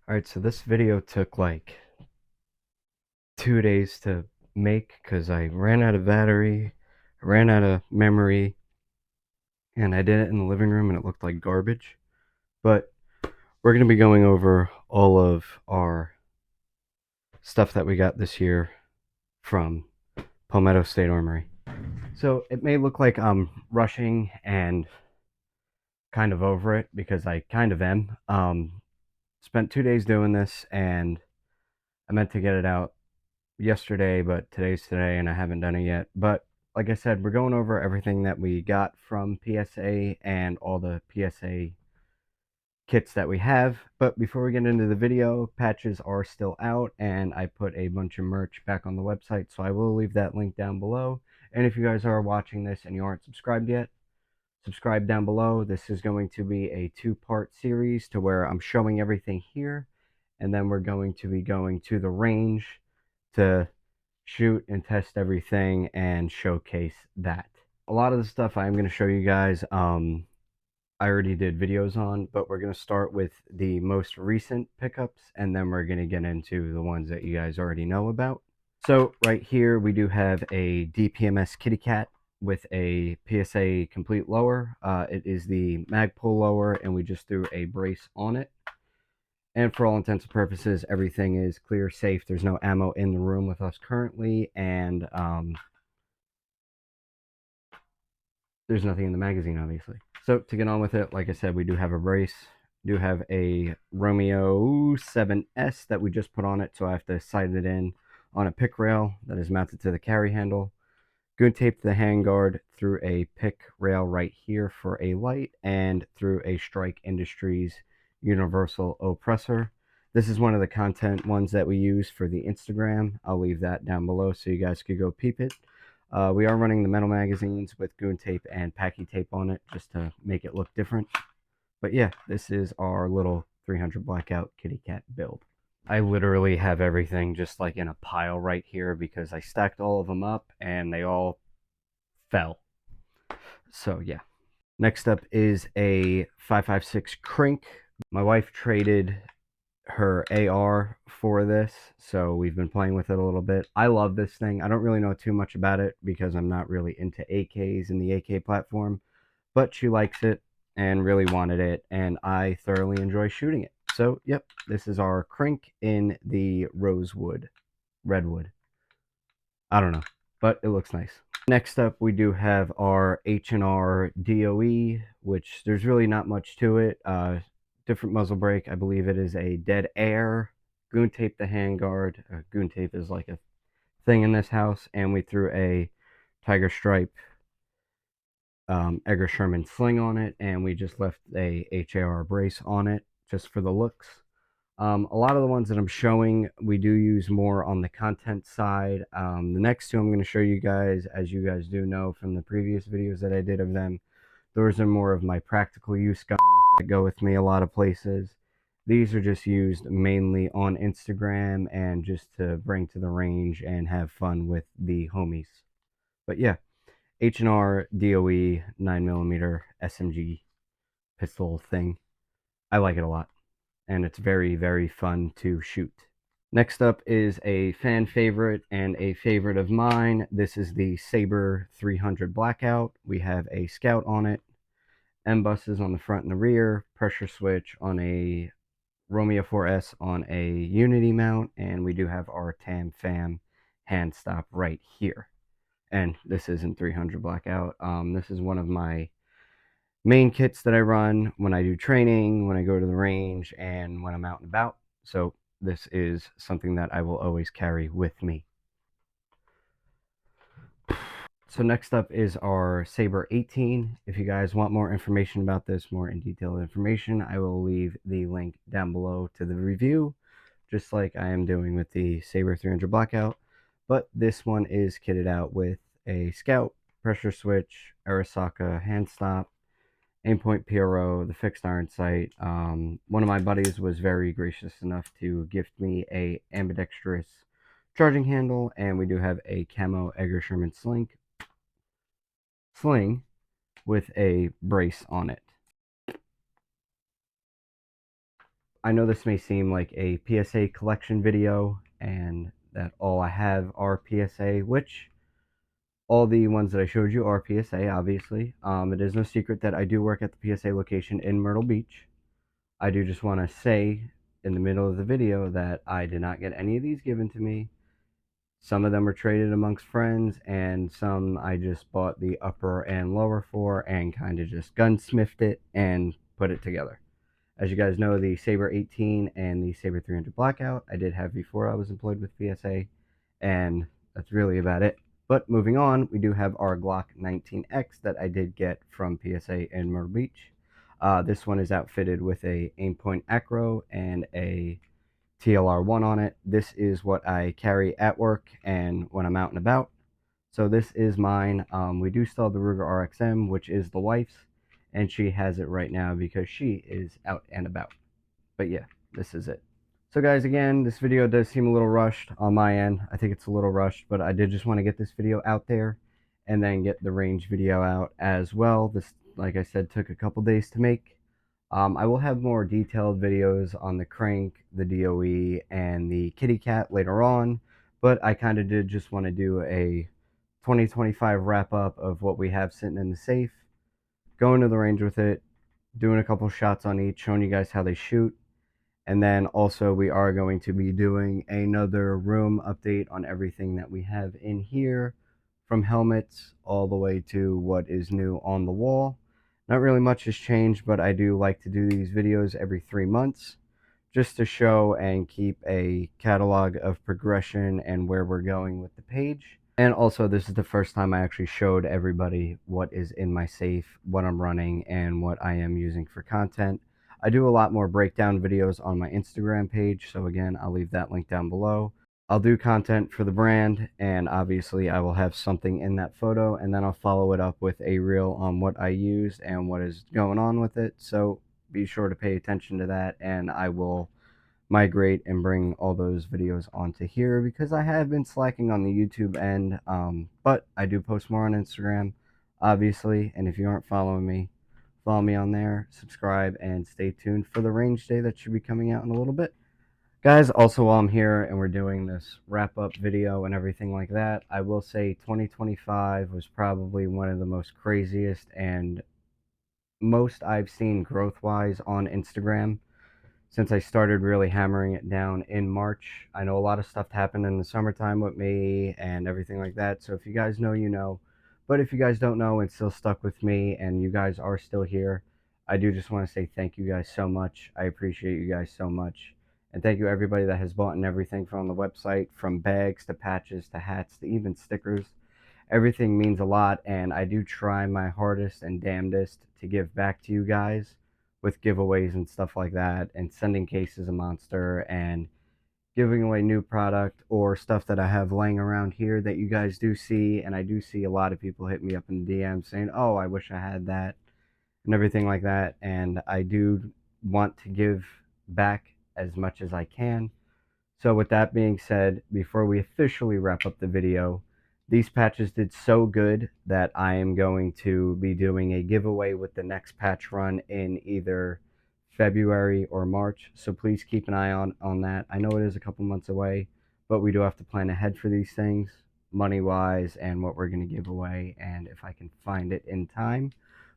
Alright, so this video took like 2 days to make because I ran out of battery, ran out of memory, and I did it in the living room and it looked like garbage. But we're going to be going over all of our stuff that we got this year from Palmetto State Armory. So it may look like I'm rushing and kind of over it because I kind of am. Spent 2 days doing this and I meant to get it out yesterday, but today's today and I haven't done it yet. But like I said, we're going over everything that we got from PSA and all the PSA kits that we have. But before we get into the video, patches are still out and I put a bunch of merch back on the website, so I will leave that link down below. And if you guys are watching this and you aren't subscribed yet, subscribe down below. This is going to be a two-part series to where I'm showing everything here, and then we're going to be going to the range to shoot and test everything and showcase that. A lot of the stuff I'm going to show you guys, I already did videos on, but we're going to start with the most recent pickups, and then we're going to get into the ones that you guys already know about. So right here we do have a DPMS kitty cat with a PSA complete lower. It is the Magpul lower, and we just threw a brace on it. And for all intents and purposes, everything is clear, safe. There's no ammo in the room with us currently, and there's nothing in the magazine, obviously. So to get on with it, like I said, we do have a brace. Do have a Romeo 7S that we just put on it, so I have to sight it in on a pick rail that is mounted to the carry handle. Goon taped the handguard through a pick rail right here for a light, and through a Strike Industries universal oppressor. This is one of the content ones that we use for the Instagram. I'll leave that down below so you guys could go peep it. We are running the metal magazines with goon tape and packy tape on it just to make it look different. But yeah, this is our little 300 Blackout kitty cat build. I literally have everything just like in a pile right here because I stacked all of them up and they all fell. So yeah. Next up is a 5.56 Crink. My wife traded her AR for this, so we've been playing with it a little bit. I love this thing. I don't really know too much about it because I'm not really into AKs in the AK platform, but she likes it and really wanted it, and I thoroughly enjoy shooting it. So, yep, this is our Crink in the rosewood, redwood. I don't know, but it looks nice. Next up, we do have our H&R DOE, which there's really not much to it. Different muzzle brake. I believe it is a dead air. Goon tape the handguard. Goon tape is like a thing in this house, and we threw a Tiger Stripe Edgar Sherman sling on it, and we just left a HAR brace on it just for the looks. A lot of the ones that I'm showing, we do use more on the content side. The next two I'm going to show you guys, as you guys do know from the previous videos that I did of them, those are more of my practical use guns that go with me a lot of places. These are just used mainly on Instagram and just to bring to the range and have fun with the homies. But yeah, H&R DOE 9mm SMG pistol thing. I like it a lot, and it's very, very fun to shoot. Next up is a fan favorite and a favorite of mine. This is the Sabre 300 Blackout. We have a scout on it, M-buses on the front and the rear, pressure switch on a Romeo 4S on a Unity mount, and we do have our Tam Fam hand stop right here. And this isn't 300 Blackout. This is one of my main kits that I run when I do training, when I go to the range, and when I'm out and about. So this is something that I will always carry with me. So next up is our Sabre 18. If you guys want more information about this, more in detailed information, I will leave the link down below to the review, just like I am doing with the Sabre 300 Blackout. But this one is kitted out with a Scout, pressure switch, Arisaka hand stop, Aimpoint PRO, the fixed iron sight. One of my buddies was very gracious enough to gift me a ambidextrous charging handle, and we do have a camo Edgar Sherman sling with a brace on it. I know this may seem like a PSA collection video and that all I have are PSA, which all the ones that I showed you are PSA, obviously. It is no secret that I do work at the PSA location in Myrtle Beach. I do just want to say in the middle of the video that I did not get any of these given to me. Some of them are traded amongst friends, and some I just bought the upper and lower for and kind of just gunsmithed it and put it together. As you guys know, the Sabre 18 and the Sabre 300 Blackout I did have before I was employed with PSA, and that's really about it. But moving on, we do have our Glock 19X that I did get from PSA in Myrtle Beach. This one is outfitted with a Aimpoint Acro and a TLR1 on it. This is what I carry at work and when I'm out and about. So this is mine. We do still have the Ruger RXM, which is the wife's, and she has it right now because she is out and about. But yeah, this is it. So guys, again, this video does seem a little rushed on my end. I think it's a little rushed, but I did just want to get this video out there and then get the range video out as well. This, like I said, took a couple days to make. I will have more detailed videos on the crank, the DOE, and the kitty cat later on, but I kind of did just want to do a 2025 wrap up of what we have sitting in the safe, going to the range with it, doing a couple shots on each, showing you guys how they shoot. And then also we are going to be doing another room update on everything that we have in here, from helmets all the way to what is new on the wall. Not really much has changed, but I do like to do these videos every 3 months just to show and keep a catalog of progression and where we're going with the page. And also, this is the first time I actually showed everybody what is in my safe, what I'm running, and what I am using for content. I do a lot more breakdown videos on my Instagram page, so again, I'll leave that link down below. I'll do content for the brand, and obviously I will have something in that photo, and then I'll follow it up with a reel on what I used and what is going on with it. So be sure to pay attention to that, and I will migrate and bring all those videos onto here because I have been slacking on the YouTube end, but I do post more on Instagram, obviously, and if you aren't following me, follow me on there, subscribe, and stay tuned for the range day that should be coming out in a little bit. Guys, also while I'm here and we're doing this wrap-up video and everything like that, I will say 2025 was probably one of the most craziest and most I've seen growth-wise on Instagram since I started really hammering it down in March. I know a lot of stuff happened in the summertime with me and everything like that, so if you guys know, you know. But if you guys don't know and still stuck with me and you guys are still here, I do just want to say thank you guys so much. I appreciate you guys so much. And thank you everybody that has bought in everything from the website, from bags to patches to hats to even stickers. Everything means a lot, and I do try my hardest and damnedest to give back to you guys with giveaways and stuff like that, and sending cases a monster, and giving away new product or stuff that I have laying around here that you guys do see. And I do see a lot of people hit me up in the DM saying, oh, I wish I had that, and everything like that. And I do want to give back as much as I can. So with that being said, before we officially wrap up the video, these patches did so good that I am going to be doing a giveaway with the next patch run in either February or March. So please keep an eye on that. I know it is a couple months away, but we do have to plan ahead for these things, money-wise, and what we're going to give away, and if I can find it in time.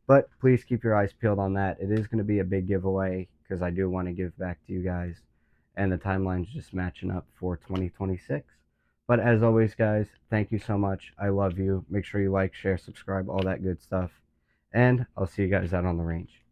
But please keep your eyes peeled on that. It is going to be a big giveaway because I do want to give back to you guys, and the timeline's just matching up for 2026. But as always, guys, thank you so much. I love you. Make sure you like, share, subscribe, all that good stuff. And I'll see you guys out on the range.